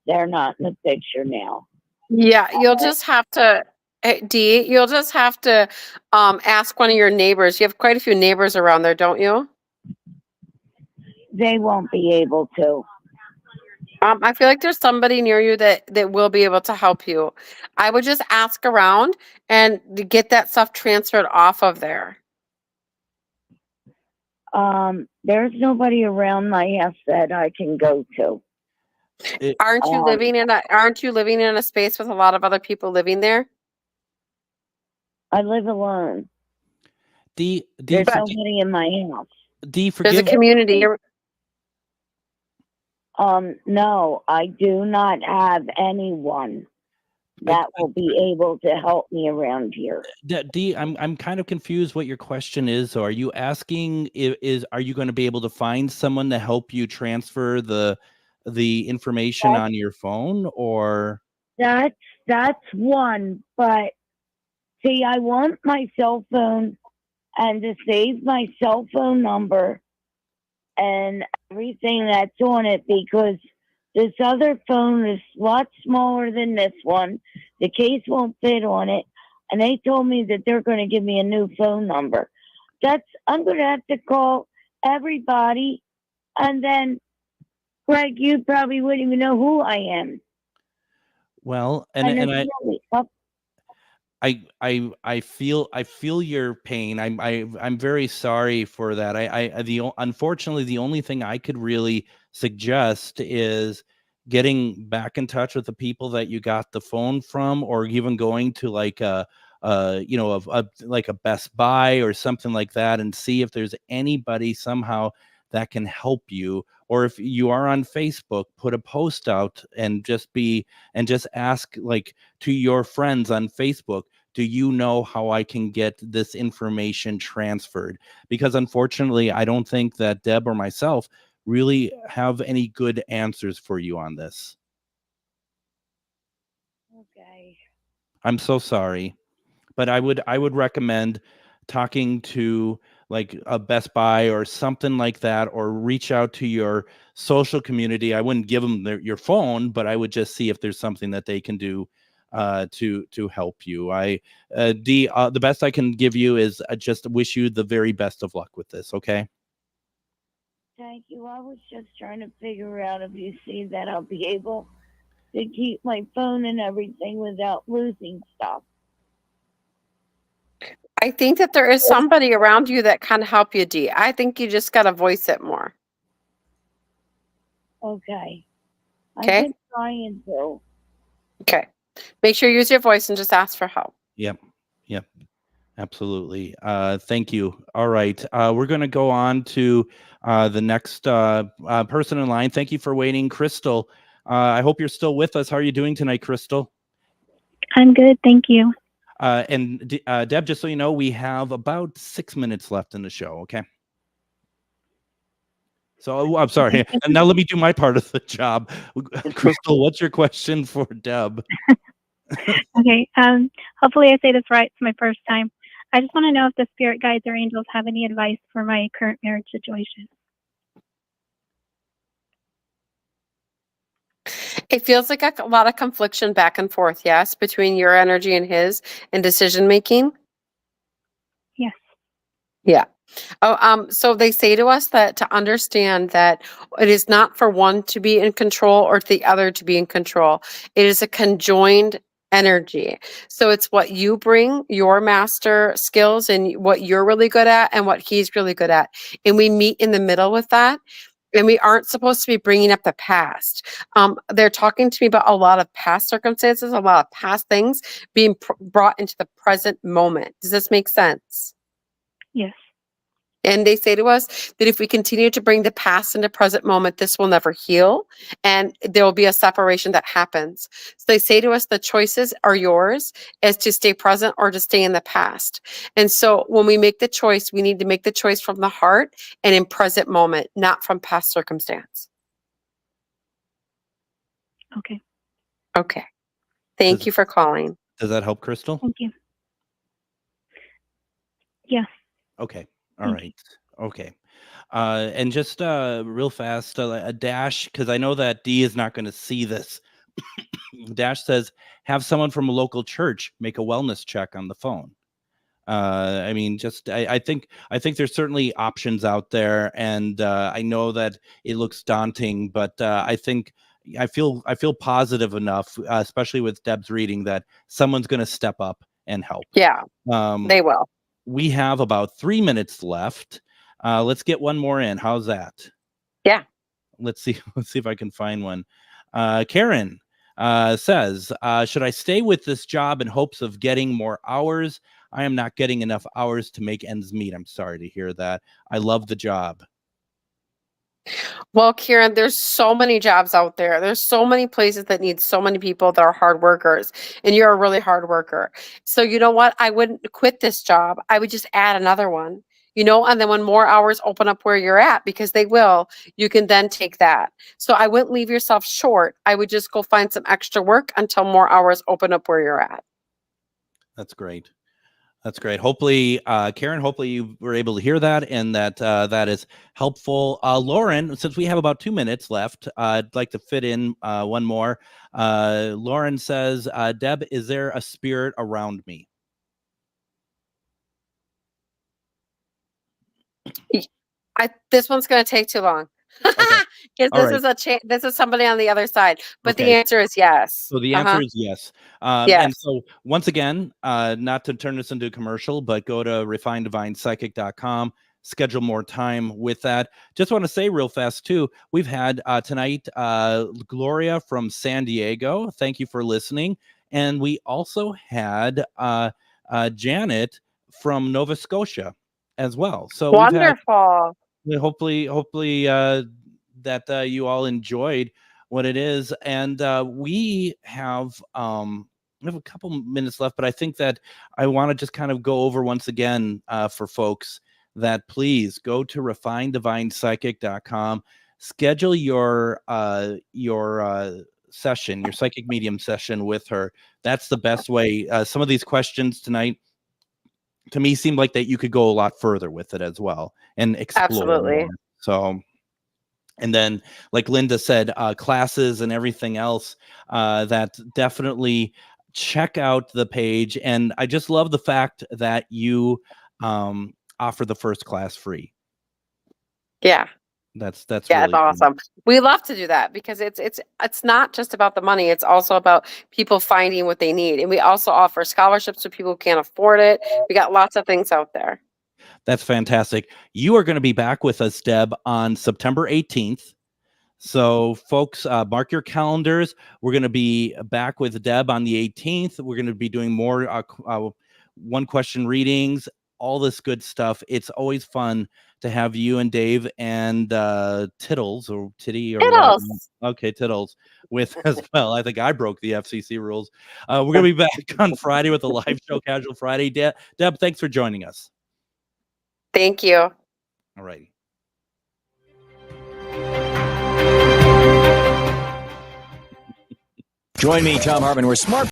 They're not in the picture now. Yeah, you'll just have to, Dee, you'll just have to ask one of your neighbors. You have quite a few neighbors around there, don't you? They won't be able to. I feel like there's somebody near you that will be able to help you. I would just ask around and to get that stuff transferred off of there. There's nobody around my house that I can go to. Aren't you living in a space with a lot of other people living there? I live alone. There's nobody in my house. There's a community. No, I do not have anyone that will be able to help me around here. Dee, I'm kind of confused what your question is. So are you asking are you going to be able to find someone to help you transfer the information on your phone, or? That's one, but see, I want my cell phone and to save my cell phone number and everything that's on it, because this other phone is a lot smaller than this one. The case won't fit on it. And they told me that they're going to give me a new phone number. I'm going to have to call everybody. And then, Greg, you probably wouldn't even know who I am. Well, I feel your pain. I'm very sorry for that. Unfortunately, the only thing I could really suggest is getting back in touch with the people that you got the phone from, or even going to like a Best Buy or something like that, and see if there's anybody somehow that can help you. Or if you are on Facebook, put a post out and just ask, like, to your friends on Facebook, do you know how I can get this information transferred? Because unfortunately, I don't think that Deb or myself really have any good answers for you on this. Okay. I'm so sorry, but I would recommend talking to like a Best Buy or something like that, or reach out to your social community. I wouldn't give them your phone, but I would just see if there's something that they can do to help you. The best I can give you is just wish you the very best of luck with this. Okay. Thank you. I was just trying to figure out if you see that I'll be able to keep my phone and everything without losing stuff. I think that there is somebody around you that can help you, Dee. I think you just got to voice it more. Okay. Okay. I've been trying to. Okay. Make sure you use your voice and just ask for help. Yep. Absolutely. Thank you. All right. We're going to go on to the next person in line. Thank you for waiting, Crystal. I hope you're still with us. How are you doing tonight, Crystal? I'm good. Thank you. And Deb, just so you know, we have about 6 minutes left in the show. Okay. So I'm sorry. And now let me do my part of the job. Crystal, what's your question for Deb? Okay. Hopefully I say this right. It's my first time. I just want to know if the spirit guides or angels have any advice for my current marriage situation. It feels like a lot of confliction back and forth, yes, between your energy and his and decision making. Yes. Yeah. So they say to us that to understand that it is not for one to be in control or the other to be in control. It is a conjoined energy. So it's what you bring, your master skills, and what you're really good at and what he's really good at. And we meet in the middle with that. And we aren't supposed to be bringing up the past. They're talking to me about a lot of past circumstances, a lot of past things being brought into the present moment. Does this make sense? Yes. And they say to us that if we continue to bring the past into present moment, this will never heal and there will be a separation that happens. So they say to us the choices are yours as to stay present or to stay in the past. And so when we make the choice, we need to make the choice from the heart and in present moment, not from past circumstance. Okay. Okay. Thank you for calling. Does that help, Crystal? Thank you. Yes. Okay. All right. Okay. And just real fast, a Dash, because I know that Dee is not going to see this. Dash says, have someone from a local church make a wellness check on the phone. I mean, I think there's certainly options out there, and I know that it looks daunting, but I feel positive enough, especially with Deb's reading, that someone's going to step up and help. Yeah, they will. We have about 3 minutes left. Let's get one more in. How's that? Yeah. Let's see if I can find one. Karen says, should I stay with this job in hopes of getting more hours? I am not getting enough hours to make ends meet. I'm sorry to hear that. I love the job. Well, Kieran, there's so many jobs out there. There's so many places that need so many people that are hard workers, and you're a really hard worker. So you know what? I wouldn't quit this job. I would just add another one, and then when more hours open up where you're at, because they will, you can then take that. So I wouldn't leave yourself short. I would just go find some extra work until more hours open up where you're at. That's great. That's great. Hopefully, Karen, hopefully you were able to hear that and that that is helpful. Lauren, since we have about 2 minutes left, I'd like to fit in one more. Lauren says, Deb, is there a spirit around me? This one's going to take too long. Because this is somebody on the other side. But the answer is yes. So the answer is yes. Yes. And so once again, not to turn this into a commercial, but go to refinedivinepsychic.com, schedule more time with that. Just want to say real fast too, we've had tonight Gloria from San Diego. Thank you for listening. And we also had Janet from Nova Scotia as well. So wonderful. Hopefully that you all enjoyed what it is. And we have a couple minutes left, but I think that I want to just kind of go over once again for folks that please go to refinedivinepsychic.com, schedule your session, your psychic medium session with her. That's the best way. Some of these questions tonight to me seem like that you could go a lot further with it as well and explore. Absolutely. More. So, and then like Linda said, classes and everything else, that definitely check out the page. And I just love the fact that you offer the first class free. Yeah. That's yeah, really it's awesome. We love to do that because it's not just about the money. It's also about people finding what they need. And we also offer scholarships to people who can't afford it. We got lots of things out there. That's fantastic. You are going to be back with us, Deb, on September 18th. So folks, mark your calendars. We're going to be back with Deb on the 18th. We're going to be doing more one question readings, all this good stuff. It's always fun to have you and Dave and Tittles or Titty or Tittles. Whatever. Okay, Tittles with as well. I think I broke the FCC rules. We're going to be back on Friday with a live show, Casual Friday. Deb, thanks for joining us. Thank you. All righty. Join me, Tom Hartman. We're smart